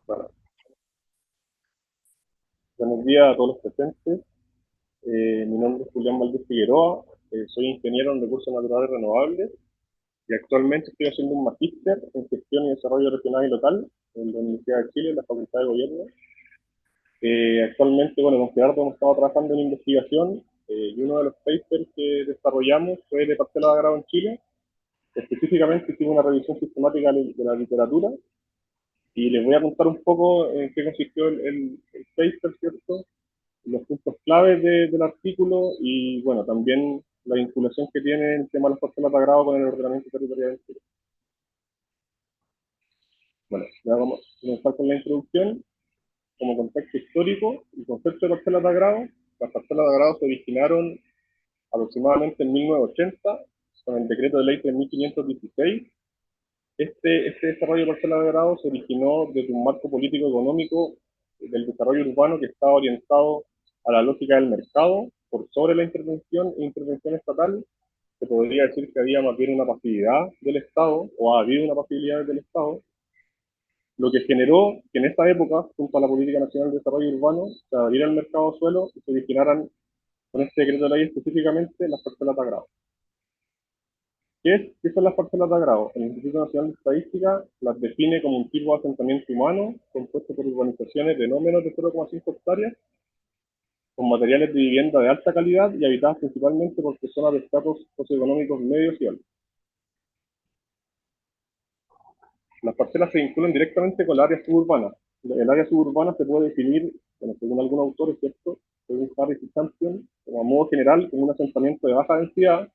Bueno, buenos días a todos los presentes. Mi nombre es Julián Valdés Figueroa, soy ingeniero en recursos naturales renovables y actualmente estoy haciendo un magíster en gestión y desarrollo regional y local en la Universidad de Chile, en la Facultad de Gobierno. Actualmente, bueno, con Gerardo hemos estado trabajando en investigación y uno de los papers que desarrollamos fue de parcela de agrado en Chile. Específicamente hicimos una revisión sistemática de la literatura y les voy a contar un poco en qué consistió el paper, ¿cierto? Los puntos claves del artículo y, bueno, también la vinculación que tiene el tema de las parcelas de agrado con el ordenamiento territorial en Chile. Bueno, ya vamos a comenzar con la introducción. Como contexto histórico, el concepto de parcelas de agrado, las parcelas de agrado se originaron aproximadamente en 1980 con el decreto de ley 3516. Este desarrollo de parcelas de agrado se originó desde un marco político económico del desarrollo urbano que estaba orientado a la lógica del mercado por sobre la intervención estatal. Se podría decir que había más bien una pasividad del Estado, o ha habido una pasividad del Estado, lo que generó que en esta época, junto a la Política Nacional de Desarrollo Urbano, se abriera el mercado suelo y se originaran con este decreto de ley específicamente las parcelas de agrado. ¿Qué son las parcelas de agrado? El Instituto Nacional de Estadística las define como un tipo de asentamiento humano compuesto por urbanizaciones de no menos de 0,5 hectáreas, con materiales de vivienda de alta calidad y habitadas principalmente por personas de estatus socioeconómicos medios y altos. Las parcelas se vinculan directamente con la área suburbana. El área suburbana se puede definir, bueno, según algunos autores, ¿cierto? Según Harris y Champion, como a modo general, como un asentamiento de baja densidad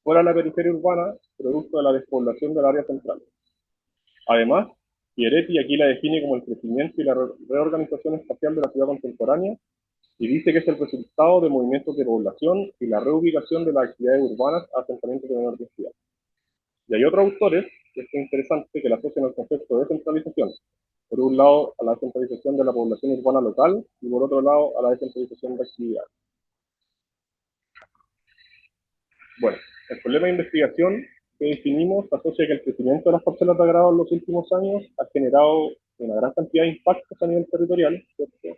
fuera de la periferia urbana, producto de la despoblación del área central. Además, Pieretti aquí la define como el crecimiento y la reorganización espacial de la ciudad contemporánea y dice que es el resultado de movimientos de población y la reubicación de las actividades urbanas a asentamientos de menor densidad. Y hay otros autores, que es interesante, que la asocian al concepto de descentralización. Por un lado, a la descentralización de la población urbana local y por otro lado, a la descentralización de actividades. Bueno, el problema de investigación que definimos asocia que el crecimiento de las parcelas de agrado en los últimos años ha generado una gran cantidad de impactos a nivel territorial, ¿cierto?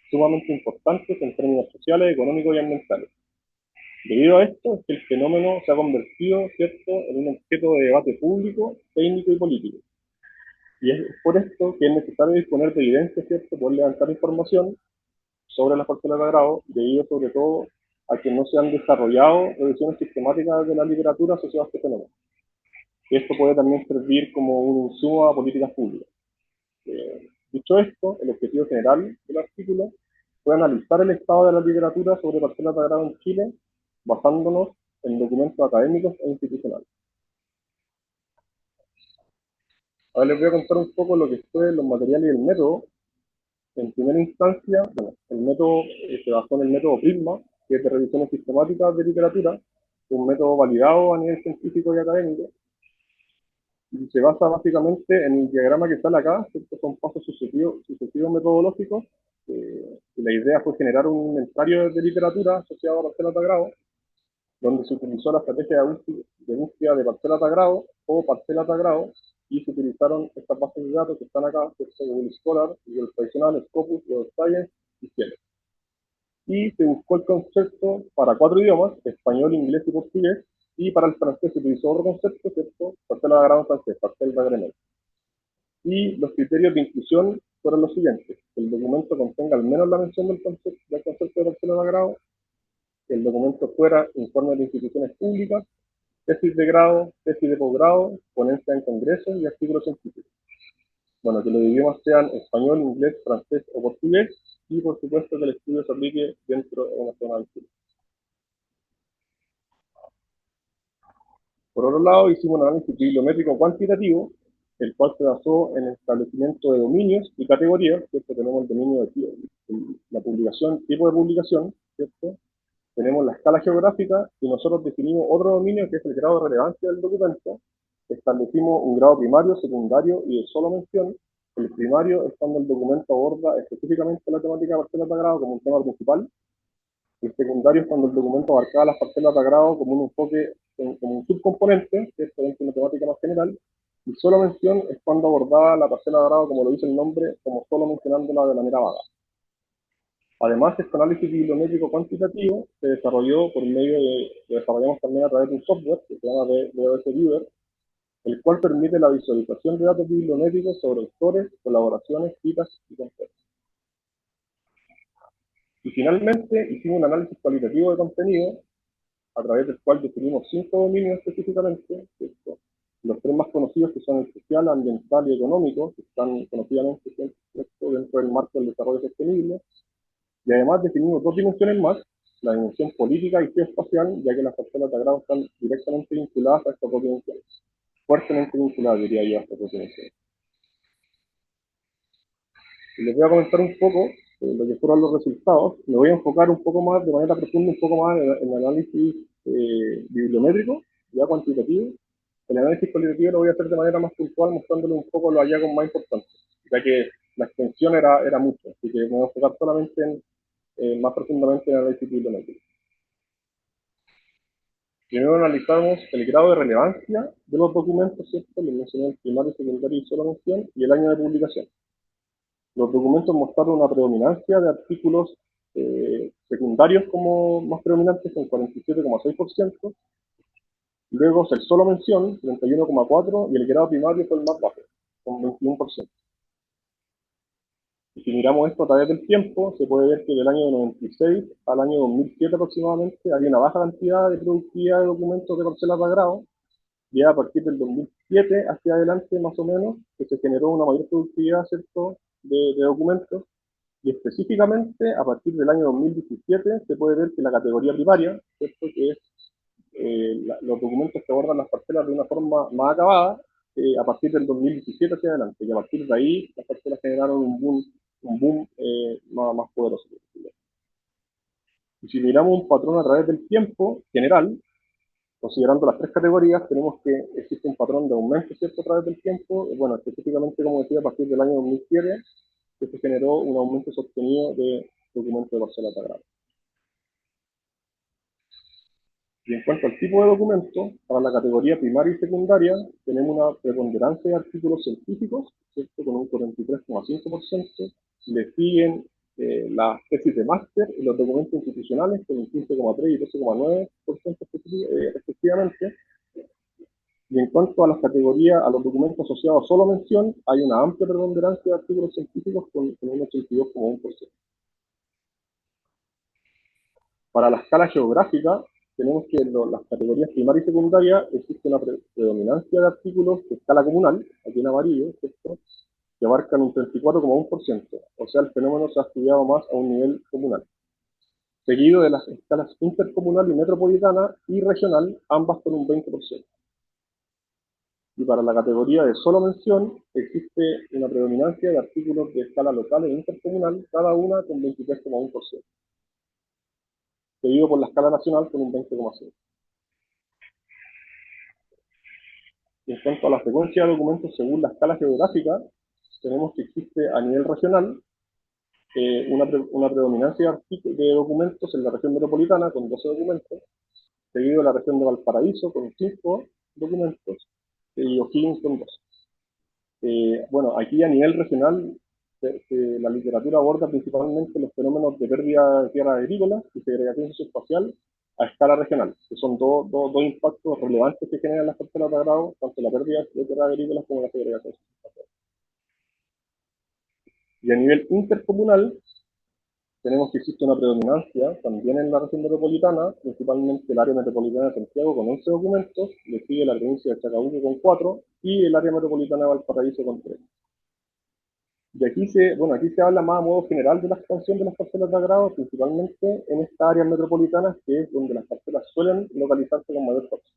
Sumamente importantes en términos sociales, económicos y ambientales. Debido a esto, es que el fenómeno se ha convertido, ¿cierto?, en un objeto de debate público, técnico y político. Y es por esto que es necesario disponer de evidencia, ¿cierto?, poder levantar información sobre las parcelas de agrado, debido sobre todo a que no se han desarrollado revisiones sistemáticas de la literatura asociada a este fenómeno. Esto puede también servir como un insumo a políticas públicas. Dicho esto, el objetivo general del artículo fue analizar el estado de la literatura sobre parcelas de agrado en Chile, basándonos en documentos académicos e institucionales. Ahora les voy a contar un poco lo que fue los materiales y el método. En primera instancia, bueno, el método se basó en el método PRISMA, que es de revisiones sistemáticas de literatura, un método validado a nivel científico y académico, y se basa básicamente en el diagrama que sale acá, estos son pasos sucesivos metodológicos, y la idea fue generar un inventario de literatura asociado a parcelas de agrado, donde se utilizó la estrategia de búsqueda de parcelas de agrado o parcelas de agrado, y se utilizaron estas bases de datos que están acá, que son Google Scholar, Google Tradicional, Scopus, Web Science y Cielo. Y se buscó el concepto para 4 idiomas, español, inglés y portugués, y para el francés se utilizó otro concepto, ¿cierto? Parcela de agrado en francés, parcel d'agrément. Y los criterios de inclusión fueron los siguientes: que el documento contenga al menos la mención del concepto de parcela de agrado, que el documento fuera informe de instituciones públicas, tesis de grado, tesis de posgrado, ponencia en congresos y artículos científicos. Bueno, que los idiomas sean español, inglés, francés o portugués, y por supuesto que el estudio se aplique dentro de una zona del Chile. Por otro lado, hicimos un análisis bibliométrico cuantitativo, el cual se basó en el establecimiento de dominios y categorías, ¿cierto? Tenemos el dominio de la publicación, tipo de publicación, ¿cierto? Tenemos la escala geográfica y nosotros definimos otro dominio que es el grado de relevancia del documento. Establecimos un grado primario, secundario y de solo mención. El primario es cuando el documento aborda específicamente la temática de parcelas de agrado como un tema principal. El secundario es cuando el documento abarcaba las parcelas de agrado como un enfoque, como un subcomponente, que es una temática más general. Y solo mención es cuando abordaba la parcela de grado, como lo dice el nombre, como solo mencionándola de manera vaga. Además, este análisis bibliométrico cuantitativo se desarrolló por medio lo desarrollamos también a través de un software que se llama DOS Viewer, el cual permite la visualización de datos bibliométricos sobre autores, colaboraciones, citas y contextos. Y finalmente, hicimos un análisis cualitativo de contenido, a través del cual definimos 5 dominios específicamente, ¿cierto? Los 3 más conocidos, que son el social, ambiental y económico, que están conocidamente, ¿cierto?, dentro del marco del desarrollo sostenible. Y además definimos 2 dimensiones más, la dimensión política y geoespacial, ya que las parcelas de agrado están directamente vinculadas a estas 2 dimensiones, fuertemente vinculadas, diría yo, a estas 2 dimensiones. Y les voy a comentar un poco lo que fueron los resultados. Me voy a enfocar un poco más, de manera profunda, un poco más en el análisis bibliométrico, ya cuantitativo. El análisis cualitativo lo voy a hacer de manera más puntual, mostrándole un poco los hallazgos más importantes, ya que la extensión era mucho, así que me voy a enfocar solamente más profundamente en el análisis bibliométrico. Primero analizamos el grado de relevancia de los documentos, ¿cierto? Les mencioné el primario, secundario y solo mención, y el año de publicación. Los documentos mostraron una predominancia de artículos secundarios como más predominantes, con 47,6%. Luego el solo mención, 31,4%, y el grado primario fue el más bajo, con 21%. Y si miramos esto a través del tiempo, se puede ver que del año 96 al año 2007 aproximadamente hay una baja cantidad de productividad de documentos de parcelas de agrado, y a partir del 2007 hacia adelante, más o menos, que se generó una mayor productividad, ¿cierto?, de documentos. Y específicamente, a partir del año 2017, se puede ver que la categoría primaria, ¿cierto?, que es los documentos que abordan las parcelas de una forma más acabada, a partir del 2017 hacia adelante. Y a partir de ahí, las parcelas generaron un boom más poderoso. Y si miramos un patrón a través del tiempo general, considerando las 3 categorías, tenemos que existe un patrón de aumento, ¿cierto?, a través del tiempo. Bueno, específicamente, como decía, a partir del año 2007, que se generó un aumento sostenido de documentos de parcelas de agrado. Y en cuanto al tipo de documento, para la categoría primaria y secundaria, tenemos una preponderancia de artículos científicos, ¿cierto?, con un 43,5%. Le siguen las tesis de máster y los documentos institucionales, con un 15,3% y 13,9% respectivamente. Y en cuanto a las categorías, a los documentos asociados a solo mención, hay una amplia preponderancia de artículos científicos con un 82,1%. Para la escala geográfica, tenemos que en las categorías primaria y secundaria existe una predominancia de artículos de escala comunal, aquí en amarillo, ¿cierto?, que abarcan un 34,1%. O sea, el fenómeno se ha estudiado más a un nivel comunal. Seguido de las escalas intercomunal y metropolitana y regional, ambas con un 20%. Y para la categoría de solo mención, existe una predominancia de artículos de escala local e intercomunal, cada una con 23,1%. Seguido por la escala nacional con un 20,5%. Y en cuanto a la frecuencia de documentos según la escala geográfica, tenemos que existe a nivel regional una predominancia de documentos en la región metropolitana con 12 documentos, seguido de la región de Valparaíso con 5 documentos y O'Higgins con 2. Bueno, aquí a nivel regional la literatura aborda principalmente los fenómenos de pérdida de tierras agrícolas y segregación socioespacial a escala regional, que son dos impactos relevantes que generan las parcelas de agrado, tanto la pérdida de tierras agrícolas como la segregación socioespacial. Y a nivel intercomunal, tenemos que existe una predominancia también en la región metropolitana, principalmente el área metropolitana de Santiago con 11 documentos, le sigue la provincia de Chacabuco con 4 y el área metropolitana de Valparaíso con 3. Y aquí se habla más a modo general de la expansión de las parcelas de agrado, principalmente en estas áreas metropolitanas, que es donde las parcelas suelen localizarse con mayor fuerza.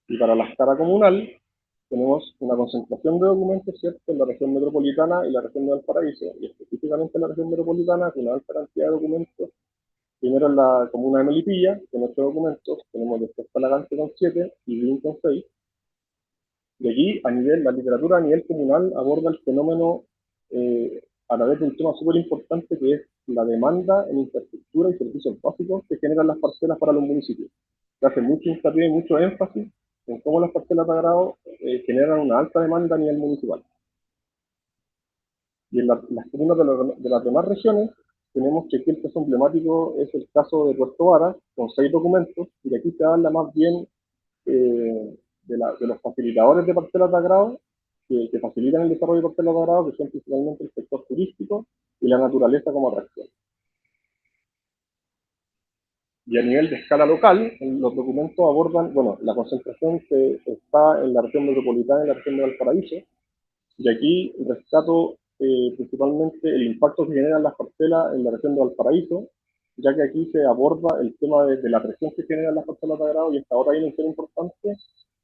Y para la escala comunal, tenemos una concentración de documentos, ¿cierto?, en la región metropolitana y la región de Valparaíso, y específicamente en la región metropolitana, con una alta cantidad de documentos. Primero en la comuna de Melipilla, con 8 documentos, tenemos después Talagante con 7 y Lin con 6. Y aquí, la literatura a nivel comunal aborda el fenómeno a través de un tema súper importante, que es la demanda en infraestructura y servicios básicos que generan las parcelas para los municipios. se hace mucho hincapié, mucho énfasis en cómo las parcelas de agrado generan una alta demanda a nivel municipal. Y en algunas de las demás regiones tenemos que aquí el caso emblemático es el caso de Puerto Varas, con 6 documentos, y aquí se habla más bien de los facilitadores de parcelas de agrado, que facilitan el desarrollo de parcelas de agrado, que son principalmente el sector turístico y la naturaleza como atracción. Y a nivel de escala local, los documentos abordan, bueno, la concentración que está en la región metropolitana y en la región de Valparaíso, y aquí rescato principalmente el impacto que generan las parcelas en la región de Valparaíso, ya que aquí se aborda el tema de la presión que generan las parcelas de agrado y esta otra dimensión importante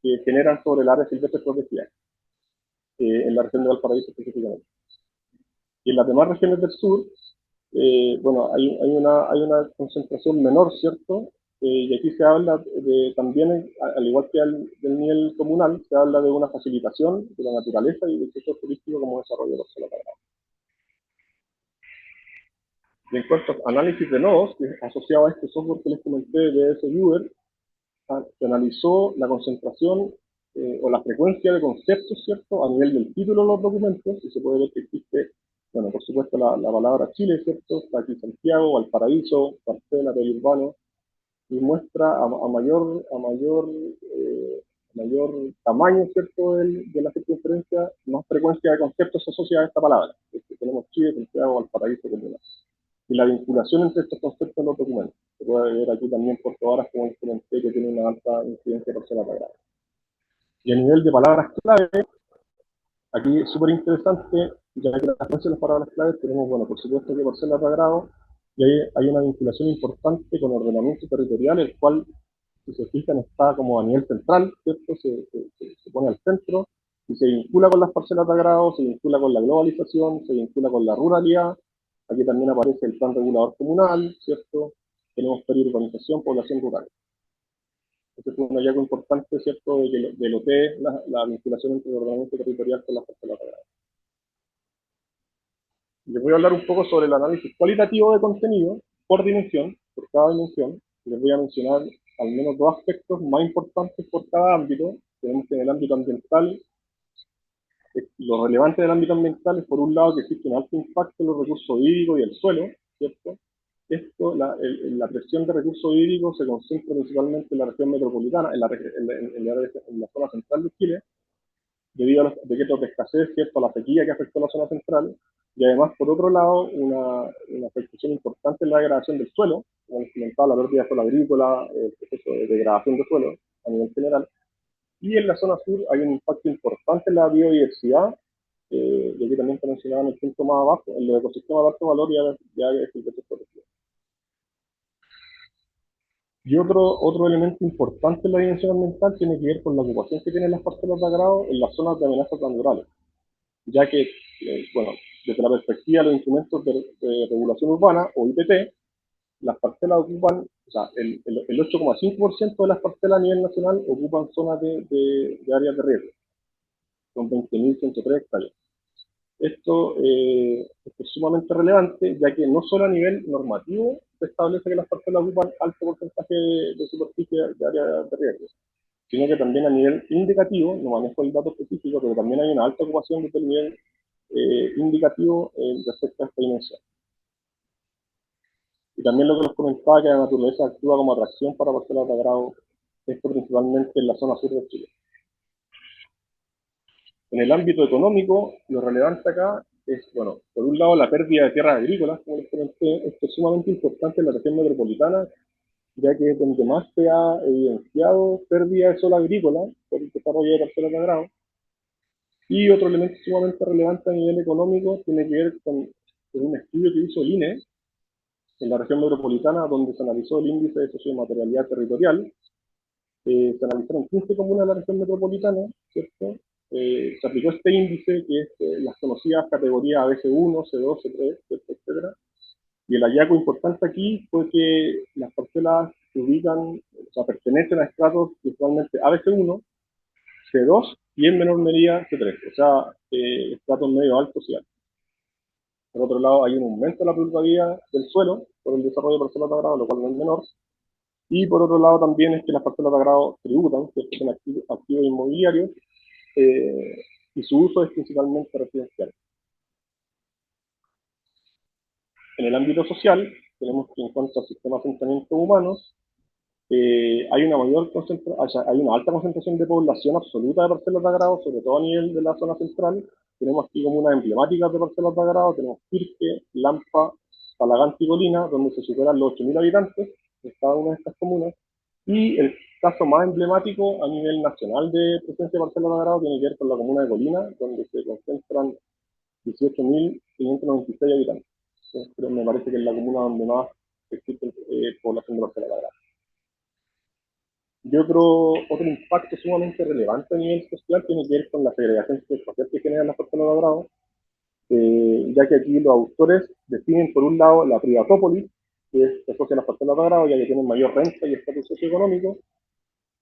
que generan sobre el área silvestre protegida, en la región de Valparaíso específicamente. Y en las demás regiones del sur, bueno, hay una concentración menor, ¿cierto? Y aquí se habla de, también, al igual que del nivel comunal, se habla de una facilitación de la naturaleza y del sector turístico como desarrollo de parcelas de agrado. Y en cuanto a análisis de nodos, que es asociado a este software que les comenté de DSViewer, se analizó la concentración o la frecuencia de conceptos, ¿cierto?, a nivel del título de los documentos, y se puede ver que existe, bueno, por supuesto, la palabra Chile, ¿cierto?, está aquí Santiago, Valparaíso, parcela, periurbano, y muestra mayor tamaño, ¿cierto?, de la circunferencia, más frecuencia de conceptos asociados a esta palabra. Tenemos Chile, Santiago, Valparaíso, Comuna. Y la vinculación entre estos conceptos en los documentos. Se puede ver aquí también Puerto Varas, como les comenté, que tiene una alta incidencia de parcelas de agrado. Y a nivel de palabras clave, aquí es súper interesante, ya que la frecuencia de las palabras claves tenemos, bueno, por supuesto que parcelas de agrado, y ahí hay una vinculación importante con ordenamiento territorial, el cual, si se fijan, está como a nivel central, ¿cierto? Se pone al centro, y se vincula con las parcelas de agrado, se vincula con la globalización, se vincula con la ruralidad. Aquí también aparece el plan regulador comunal, ¿cierto? Tenemos periurbanización, población rural. Este fue un hallazgo importante, ¿cierto?, de que del OT, la vinculación entre el ordenamiento territorial con las parcelas de agrado. Les voy a hablar un poco sobre el análisis cualitativo de contenido por dimensión, por cada dimensión. Les voy a mencionar al menos 2 aspectos más importantes por cada ámbito. Tenemos que en el ámbito ambiental, lo relevante del ámbito ambiental es, por un lado, que existe un alto impacto en los recursos hídricos y el suelo, ¿cierto? Esto, la presión de recursos hídricos se concentra principalmente en la región metropolitana, en la zona central de Chile, debido a los decretos de escasez, ¿cierto?, a la sequía que afectó a la zona central, y además, por otro lado, una afectación importante en la degradación del suelo, como les comentaba, la pérdida de suelo agrícola, el proceso de degradación de suelo a nivel general. Y en la zona sur hay un impacto importante en la biodiversidad, y aquí también está mencionado en el punto más abajo, en los ecosistemas de alto valor ya es el proceso protegido. Y otro elemento importante en la dimensión ambiental tiene que ver con la ocupación que tienen las parcelas de agrado en las zonas de amenazas naturales, ya que, bueno, desde la perspectiva de los instrumentos de regulación urbana, o IPT, las parcelas ocupan, o sea, el 8,5% de las parcelas a nivel nacional ocupan zonas de áreas de riesgo, son 20.103 hectáreas. Esto es sumamente relevante, ya que no solo a nivel normativo se establece que las parcelas ocupan alto porcentaje de superficie de área de riesgo, sino que también a nivel indicativo, no manejo el dato específico, pero también hay una alta ocupación desde el nivel indicativo respecto a esta dimensión. Y también lo que les comentaba, que la naturaleza actúa como atracción para parcelas de agrado, esto principalmente en la zona sur de Chile. En el ámbito económico, lo relevante acá es, bueno, por un lado la pérdida de tierras agrícolas, como les comenté, esto es sumamente importante en la región metropolitana, ya que es donde más se ha evidenciado pérdida de suelo agrícola por el desarrollo de parcelas de agrado. Y otro elemento sumamente relevante a nivel económico tiene que ver con un estudio que hizo el INE en la región metropolitana, donde se analizó el índice de sociomaterialidad territorial. Se analizaron 15 comunas de la región metropolitana, ¿cierto? Se aplicó este índice, que es las conocidas categorías ABC1, C2, C3, etc. Y el hallazgo importante aquí fue que las parcelas se ubican, o sea, pertenecen a estratos principalmente ABC1, C2 y en menor medida C3, o sea, estratos medio altos y altos. Por otro lado, hay un aumento de la plusvalía del suelo por el desarrollo de parcelas de agrado, lo cual no es menor. Y por otro lado también es que las parcelas de agrado tributan, que son activos inmobiliarios, eh, y su uso es principalmente residencial. En el ámbito social, tenemos que en cuanto al sistema de asentamientos humanos, hay una hay una alta concentración de población absoluta de parcelas de agrado, sobre todo a nivel de la zona central. Tenemos aquí como unas emblemáticas de parcelas de agrado, tenemos Pirque, Lampa, Talagante y Colina, donde se superan los 8.000 habitantes en cada una de estas comunas. Y el caso más emblemático a nivel nacional de presencia de parcelas de agrado tiene que ver con la comuna de Colina, donde se concentran 18.596 habitantes. Entonces, me parece que es la comuna donde más existe población de parcelas de agrado. Yo creo otro impacto sumamente relevante a nivel social tiene que ver con la segregación social que generan las personas de grado, ya que aquí los autores definen por un lado la privatópolis, que se asocia a las personas de grado, ya que tienen mayor renta y estatus socioeconómico,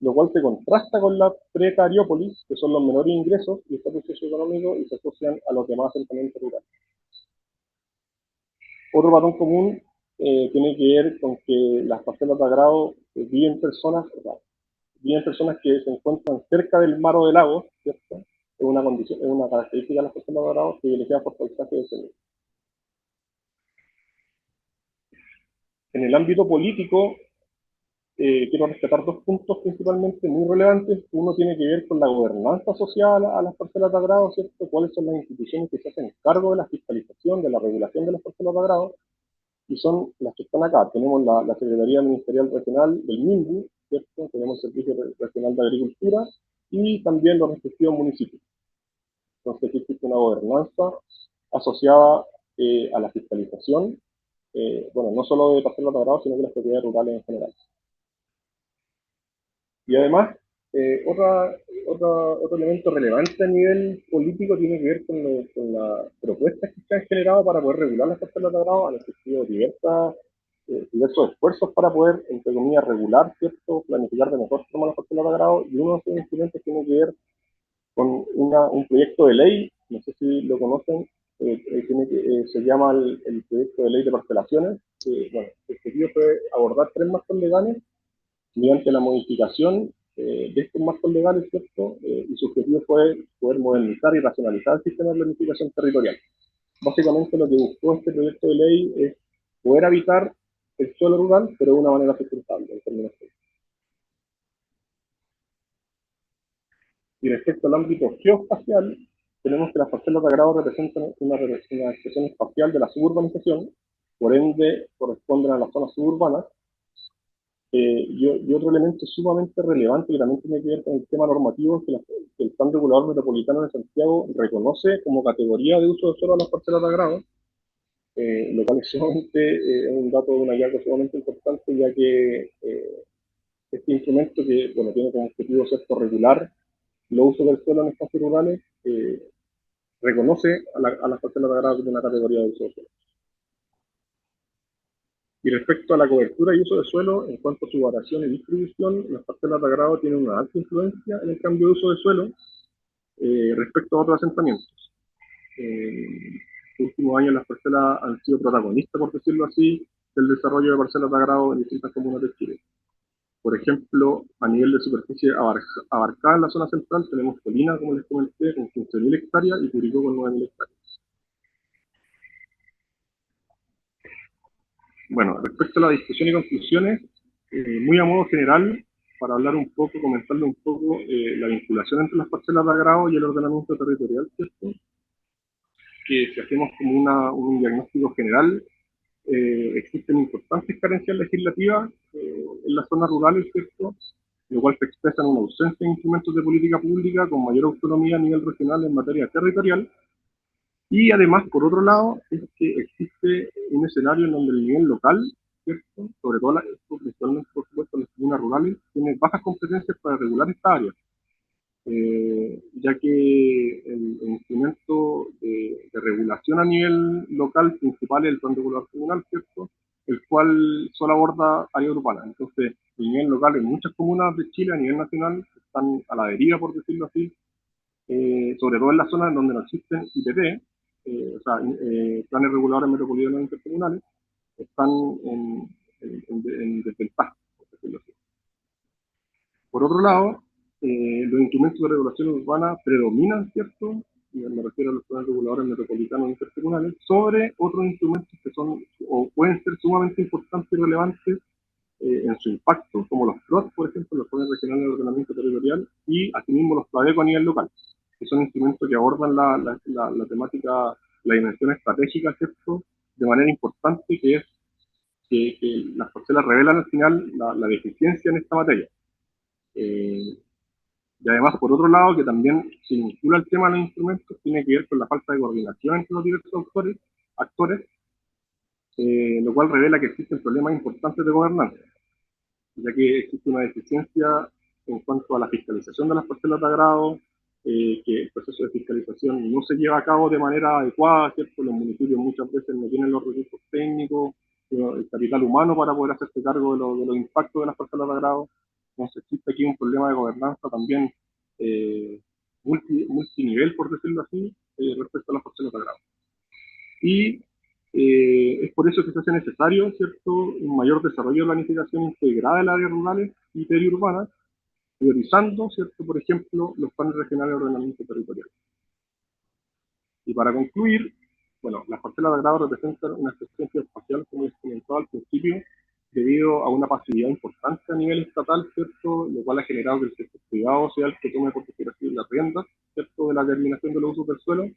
lo cual se contrasta con la precariópolis, que son los menores ingresos y estatus socioeconómico, y se asocian a los demás asentamientos rurales. Otro patrón común tiene que ver con que las parcelas de agrado viven personas, o sea, viven personas que se encuentran cerca del mar o del lago, ¿cierto? Es una característica de las personas de agrado privilegiadas por paisajes de ese. En el ámbito político, quiero rescatar dos puntos principalmente muy relevantes. Uno tiene que ver con la gobernanza social a las parcelas de agrado, ¿cierto? ¿Cuáles son las instituciones que se hacen cargo de la fiscalización, de la regulación de las parcelas de agrado? Y son las que están acá. Tenemos la Secretaría Ministerial Regional del MINDU, ¿cierto? Tenemos el Servicio Regional de Agricultura y también los respectivos municipios. Entonces existe una gobernanza asociada a la fiscalización, bueno, no solo de parcelas de agrado, sino de las propiedades rurales en general. Y además, otro elemento relevante a nivel político tiene que ver con las propuestas que se han generado para poder regular las parcelas de agrado. Han existido diversos esfuerzos para poder, entre comillas, regular, ¿cierto? Planificar de mejor forma las parcelas de agrado, y uno de esos instrumentos tiene que ver con un proyecto de ley, no sé si lo conocen, se llama el proyecto de ley de parcelaciones. Bueno, el objetivo fue abordar tres marcos legales mediante la modificación de estos marcos legales, ¿cierto? Y su objetivo fue poder modernizar y racionalizar el sistema de planificación territorial. Básicamente lo que buscó este proyecto de ley es poder habitar el suelo rural, pero de una manera sustentable, en términos técnicos. Y respecto al ámbito geoespacial, tenemos que las parcelas de agrado representan una expresión espacial de la suburbanización, por ende corresponden a las zonas suburbanas. Y otro elemento sumamente relevante que también tiene que ver con el tema normativo es que el Plan Regulador Metropolitano de Santiago reconoce como categoría de uso de suelo a las parcelas de agrado, lo cual es sumamente un dato de un hallazgo sumamente importante, ya que este instrumento que bueno, tiene como objetivo ser regular los usos del suelo en espacios rurales, reconoce a las parcelas de agrado como una categoría de uso de suelo. Y respecto a la cobertura y uso de suelo, en cuanto a su variación y distribución, las parcelas de agrado tienen una alta influencia en el cambio de uso de suelo respecto a otros asentamientos. En los últimos años las parcelas han sido protagonistas, por decirlo así, del desarrollo de parcelas de agrado en distintas comunas de Chile. Por ejemplo, a nivel de superficie abarcada en la zona central, tenemos Colina, como les comenté, con 15.000 hectáreas y Curicó con 9.000 hectáreas. Bueno, respecto a la discusión y conclusiones, muy a modo general, para hablar un poco, comentarle un poco la vinculación entre las parcelas de agrado y el ordenamiento territorial, ¿cierto? Que si hacemos como un diagnóstico general, existen importantes carencias legislativas en las zonas rurales, ¿cierto? Lo cual se expresa en una ausencia de instrumentos de política pública con mayor autonomía a nivel regional en materia territorial. Y además, por otro lado, es que existe un escenario en donde el nivel local, ¿cierto? Sobre todo, principalmente, por supuesto, las comunas rurales, tiene bajas competencias para regular esta área, ya que el instrumento de regulación a nivel local principal es el Plan Regulador Comunal, ¿cierto? El cual solo aborda área urbana. Entonces, el nivel local en muchas comunas de Chile a nivel nacional están a la deriva, por decirlo así, sobre todo en las zonas en donde no existen IPP, o sea, planes reguladores metropolitanos intercomunales, están en desventaja. decirlo así. Por otro lado, los instrumentos de regulación urbana predominan, ¿cierto? Y me refiero a los planes reguladores metropolitanos intercomunales, sobre otros instrumentos que son o pueden ser sumamente importantes y relevantes en su impacto, como los PROT, por ejemplo, los planes regionales de ordenamiento territorial, y asimismo los PLADECO a nivel local, que son instrumentos que abordan la temática, la dimensión estratégica, ¿cierto?, de manera importante, que es que las parcelas revelan al final la deficiencia en esta materia. Y además, por otro lado, que también se vincula el tema de los instrumentos, tiene que ver con la falta de coordinación entre los diversos actores, lo cual revela que existen problemas importantes de gobernanza, ya que existe una deficiencia en cuanto a la fiscalización de las parcelas de agrado, que el proceso de fiscalización no se lleva a cabo de manera adecuada, ¿cierto? Los municipios muchas veces no tienen los recursos técnicos, el capital humano para poder hacerse cargo de los impactos de las parcelas de agrado. Entonces existe aquí un problema de gobernanza también multinivel, por decirlo así, respecto a las parcelas de agrado. Y es por eso que se hace necesario, ¿cierto?, un mayor desarrollo de planificación integrada de las áreas rurales y periurbanas, priorizando, ¿cierto?, por ejemplo, los planes regionales de ordenamiento territorial. Y para concluir, bueno, las parcelas de agrado representan una eficiencia espacial, como les comentaba al principio, debido a una pasividad importante a nivel estatal, ¿cierto?, lo cual ha generado que el sector privado sea el que tome por decir así las riendas, ¿cierto?, de la determinación de los usos del suelo,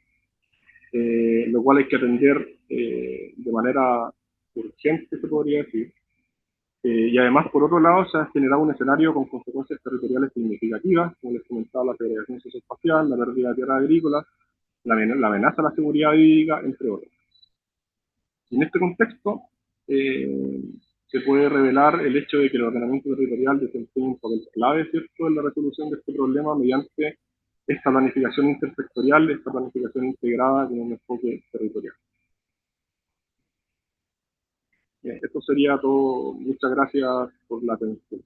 lo cual hay que atender de manera urgente, se podría decir. Y además, por otro lado, se ha generado un escenario con consecuencias territoriales significativas, como les comentaba, la segregación socioespacial, la pérdida de tierras agrícolas, la amenaza a la seguridad hídrica, entre otros. Y en este contexto, eh, se puede revelar el hecho de que el ordenamiento territorial desempeña un papel clave, ¿cierto?, en la resolución de este problema mediante esta planificación intersectorial, esta planificación integrada con un enfoque territorial. Bien, esto sería todo. Muchas gracias por la atención.